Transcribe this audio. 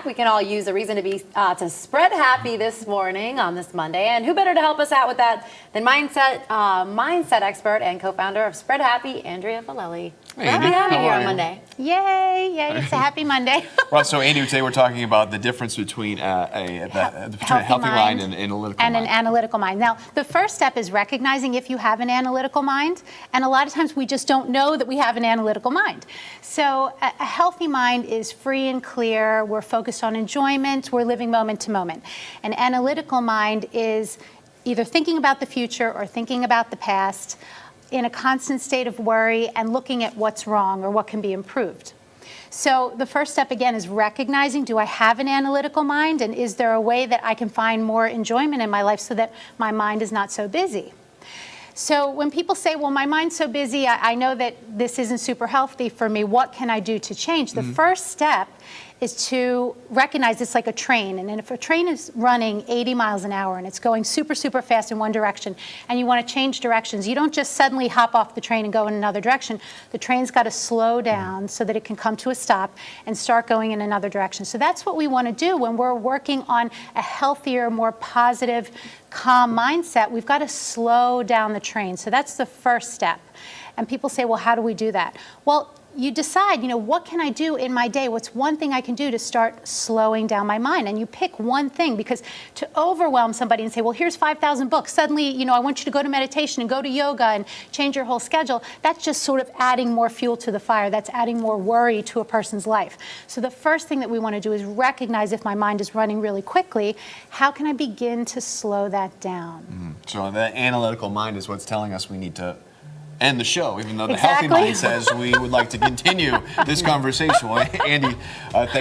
We can all use a reason to be to spread happy this morning on this Monday. And who better to help us out with that than mindset expert and co-founder of Spread Happy, Andrea Valelli. Hey, Happy to have you here on Monday. Yay, it's a happy Monday. Well, so Andy, today we're talking about the difference between a healthy mind and an analytical mind. And an analytical mind. Now, the first step is recognizing if you have an analytical mind, and a lot of times we just don't know that we have an analytical mind. So a healthy mind is free and clear, we're focused on enjoyment, we're living moment to moment. An analytical mind is either thinking about the future or thinking about the past, in a constant state of worry and looking at what's wrong or what can be improved. So the first step, again, is recognizing, do I have an analytical mind, and is there a way that I can find more enjoyment in my life so that my mind is not so busy? So when people say, well, my mind's so busy, I know that this isn't super healthy for me, what can I do to change? The first step is to recognize it's like a train. And if a train is running 80 miles an hour and it's going super, super fast in one direction, and you want to change directions, you don't just suddenly hop off the train and go in another direction. The train's got to slow down so that it can come to a stop and start going in another direction. So that's what we want to do when we're working on a healthier, more positive, calm mindset. We've got to slow down the train. So that's the first step. And people say, well, how do we do that? Well, you decide, what can I do in my day? What's one thing I can do to start slowing down my mind? And you pick one thing, because to overwhelm somebody and say, well, here's 5,000 books. Suddenly, I want you to go to meditation and go to yoga and change your whole schedule. That's just sort of adding more fuel to the fire. That's adding more worry to a person's life. So the first thing that we want to do is recognize if my mind is running really quickly, how can I begin to slow that down? So the analytical mind is what's telling us we need to end the show, even though the Exactly. healthy mind says we would like to continue this conversation. Well, Andy, thank